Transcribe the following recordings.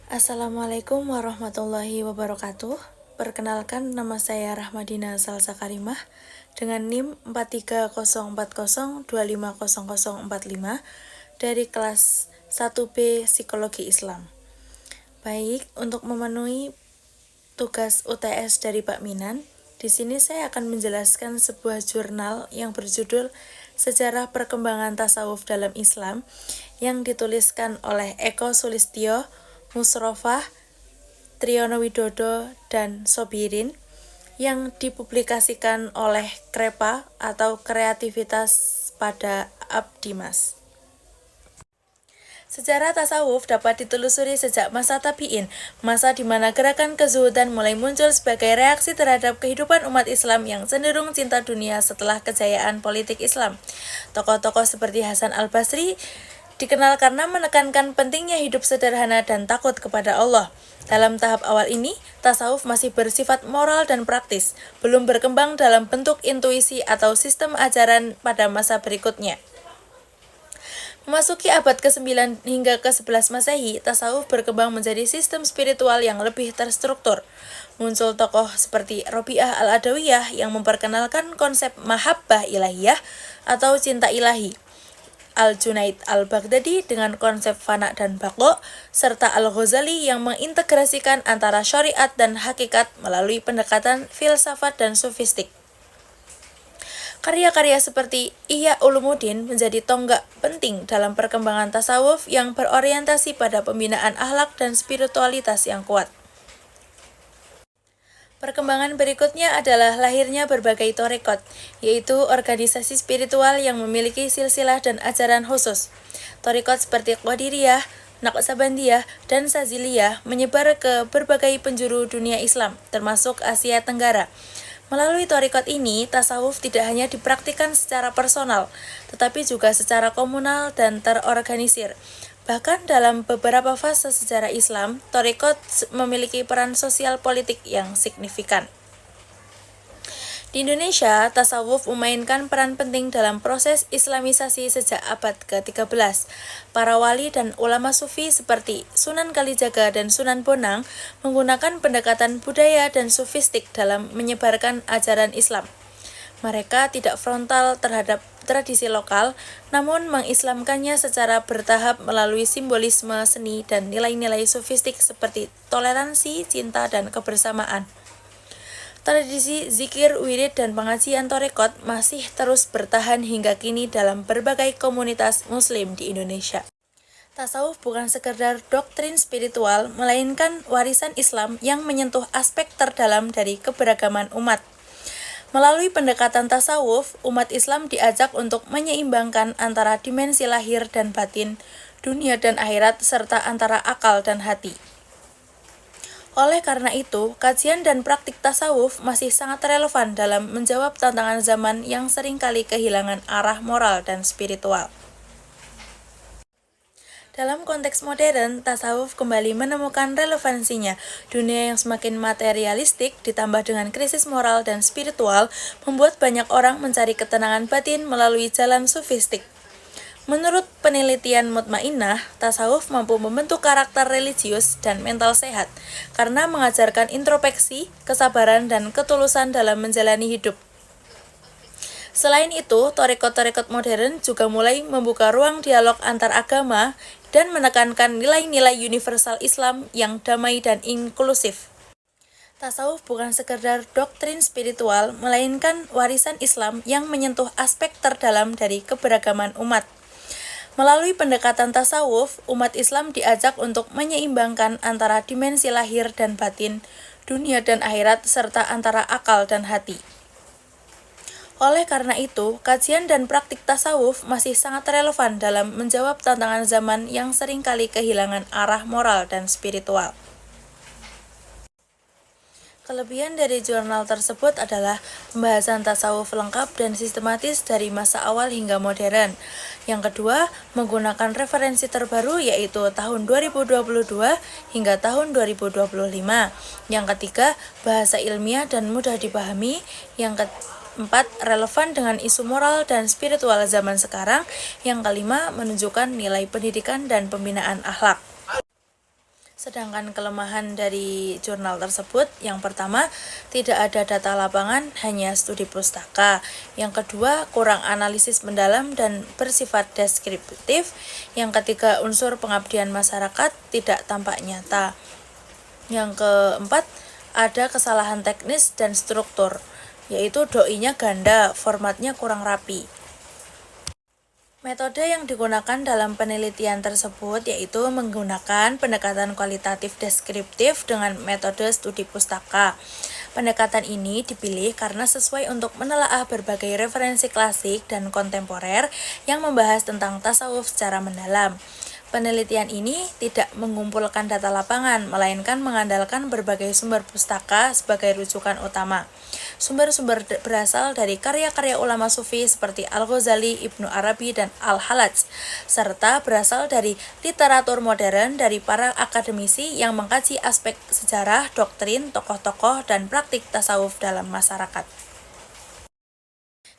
Assalamualaikum warahmatullahi wabarakatuh. Perkenalkan, nama saya Rahmadina Salsa Karimah dengan NIM 430402500045 dari kelas 1B Psikologi Islam. Baik, untuk memenuhi tugas UTS dari Pak Minan, di sini saya akan menjelaskan sebuah jurnal yang berjudul Sejarah Perkembangan Tasawuf dalam Islam yang dituliskan oleh Eko Sulistyo, Musrofah, Triyono Widodo, dan Sobirin yang dipublikasikan oleh KREPA atau Kreativitas pada Abdimas. Sejarah tasawuf dapat ditelusuri sejak masa tabi'in, masa di mana gerakan kezuhudan mulai muncul sebagai reaksi terhadap kehidupan umat Islam yang cenderung cinta dunia setelah kejayaan politik Islam. Tokoh-tokoh seperti Hasan al-Basri dikenal karena menekankan pentingnya hidup sederhana dan takut kepada Allah. Dalam tahap awal ini, tasawuf masih bersifat moral dan praktis, belum berkembang dalam bentuk intuisi atau sistem ajaran pada masa berikutnya. Memasuki abad ke-9 hingga ke-11 Masehi, tasawuf berkembang menjadi sistem spiritual yang lebih terstruktur. Muncul tokoh seperti Robi'ah al-Adawiyah yang memperkenalkan konsep mahabbah ilahiyah atau cinta ilahi. Al-Junaid al-Baghdadi dengan konsep fana dan baqo, serta Al-Ghazali yang mengintegrasikan antara syariat dan hakikat melalui pendekatan filsafat dan sufistik. Karya-karya seperti Ihya Ulumuddin menjadi tonggak penting dalam perkembangan tasawuf yang berorientasi pada pembinaan akhlak dan spiritualitas yang kuat. Perkembangan berikutnya adalah lahirnya berbagai torekot, yaitu organisasi spiritual yang memiliki silsilah dan ajaran khusus. Torekot seperti Qadiriyah, Naqsabandiyah, dan Saziliyah menyebar ke berbagai penjuru dunia Islam, termasuk Asia Tenggara. Melalui torekot ini, tasawuf tidak hanya dipraktikkan secara personal, tetapi juga secara komunal dan terorganisir. Bahkan dalam beberapa fase sejarah Islam, torekot memiliki peran sosial politik yang signifikan. Di Indonesia, tasawuf memainkan peran penting dalam proses Islamisasi sejak abad ke-13. Para wali dan ulama sufi seperti Sunan Kalijaga dan Sunan Bonang menggunakan pendekatan budaya dan sufistik dalam menyebarkan ajaran Islam. Mereka tidak frontal terhadap tradisi lokal, namun mengislamkannya secara bertahap melalui simbolisme seni dan nilai-nilai sufistik seperti toleransi, cinta, dan kebersamaan. Tradisi zikir, wirid, dan pengajian torekot masih terus bertahan hingga kini dalam berbagai komunitas muslim di Indonesia. Tasawuf bukan sekedar doktrin spiritual, melainkan warisan Islam yang menyentuh aspek terdalam dari keberagaman umat. Melalui pendekatan tasawuf, umat Islam diajak untuk menyeimbangkan antara dimensi lahir dan batin, dunia dan akhirat, serta antara akal dan hati. Oleh karena itu, kajian dan praktik tasawuf masih sangat relevan dalam menjawab tantangan zaman yang seringkali kehilangan arah moral dan spiritual. Dalam konteks modern, tasawuf kembali menemukan relevansinya. Dunia yang semakin materialistik ditambah dengan krisis moral dan spiritual membuat banyak orang mencari ketenangan batin melalui jalan sufistik. Menurut penelitian Mutmainnah, tasawuf mampu membentuk karakter religius dan mental sehat karena mengajarkan introspeksi, kesabaran, dan ketulusan dalam menjalani hidup. Selain itu, torekot-torekot modern juga mulai membuka ruang dialog antar agama dan menekankan nilai-nilai universal Islam yang damai dan inklusif. Tasawuf bukan sekedar doktrin spiritual, melainkan warisan Islam yang menyentuh aspek terdalam dari keberagaman umat. Melalui pendekatan tasawuf, umat Islam diajak untuk menyeimbangkan antara dimensi lahir dan batin, dunia dan akhirat, serta antara akal dan hati. Oleh karena itu, kajian dan praktik tasawuf masih sangat relevan dalam menjawab tantangan zaman yang seringkali kehilangan arah moral dan spiritual. Kelebihan dari jurnal tersebut adalah pembahasan tasawuf lengkap dan sistematis dari masa awal hingga modern. Yang kedua, menggunakan referensi terbaru yaitu tahun 2022 hingga tahun 2025. Yang ketiga, bahasa ilmiah dan mudah dipahami. Yang keempat, relevan dengan isu moral dan spiritual zaman sekarang. Yang kelima, menunjukkan nilai pendidikan dan pembinaan akhlak. Sedangkan kelemahan dari jurnal tersebut, yang pertama, tidak ada data lapangan, hanya studi pustaka. Yang kedua, kurang analisis mendalam dan bersifat deskriptif. Yang ketiga, unsur pengabdian masyarakat tidak tampak nyata. Yang keempat, ada kesalahan teknis dan struktur, yaitu doinya ganda, formatnya kurang rapi. Metode yang digunakan dalam penelitian tersebut yaitu menggunakan pendekatan kualitatif deskriptif dengan metode studi pustaka. Pendekatan ini dipilih karena sesuai untuk menelaah berbagai referensi klasik dan kontemporer yang membahas tentang tasawuf secara mendalam. Penelitian ini tidak mengumpulkan data lapangan, melainkan mengandalkan berbagai sumber pustaka sebagai rujukan utama. Sumber-sumber berasal dari karya-karya ulama sufi seperti Al-Ghazali, Ibnu Arabi, dan Al-Hallaj, serta berasal dari literatur modern dari para akademisi yang mengkaji aspek sejarah, doktrin, tokoh-tokoh, dan praktik tasawuf dalam masyarakat.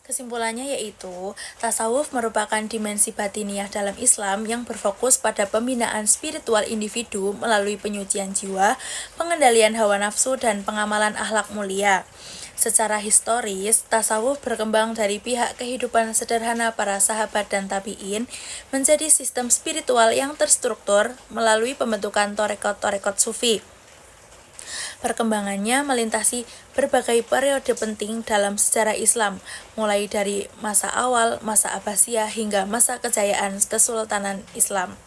Kesimpulannya yaitu, tasawuf merupakan dimensi batiniah dalam Islam yang berfokus pada pembinaan spiritual individu melalui penyucian jiwa, pengendalian hawa nafsu, dan pengamalan akhlak mulia. Secara historis, tasawuf berkembang dari pihak kehidupan sederhana para sahabat dan tabi'in menjadi sistem spiritual yang terstruktur melalui pembentukan torekot-torekot sufi. Perkembangannya melintasi berbagai periode penting dalam sejarah Islam, mulai dari masa awal, masa Abbasiyah, hingga masa kejayaan Kesultanan Islam.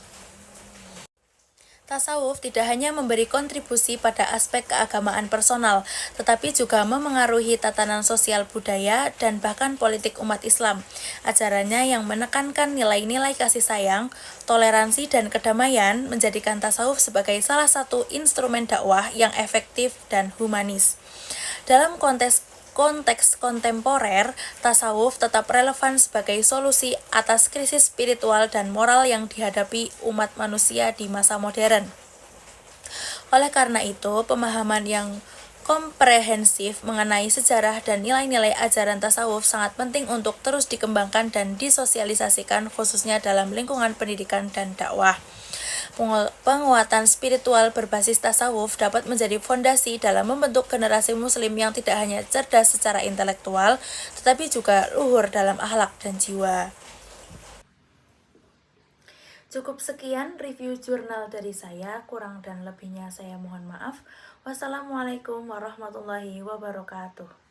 Tasawuf tidak hanya memberi kontribusi pada aspek keagamaan personal, tetapi juga memengaruhi tatanan sosial budaya dan bahkan politik umat Islam. Ajarannya yang menekankan nilai-nilai kasih sayang, toleransi, dan kedamaian menjadikan tasawuf sebagai salah satu instrumen dakwah yang efektif dan humanis. Dalam konteks kontemporer, tasawuf tetap relevan sebagai solusi atas krisis spiritual dan moral yang dihadapi umat manusia di masa modern. Oleh karena itu, pemahaman yang komprehensif mengenai sejarah dan nilai-nilai ajaran tasawuf sangat penting untuk terus dikembangkan dan disosialisasikan khususnya dalam lingkungan pendidikan dan dakwah. Penguatan spiritual berbasis tasawuf dapat menjadi fondasi dalam membentuk generasi muslim yang tidak hanya cerdas secara intelektual, tetapi juga luhur dalam akhlak dan jiwa. Cukup sekian review jurnal dari saya, kurang dan lebihnya saya mohon maaf. Wassalamualaikum warahmatullahi wabarakatuh.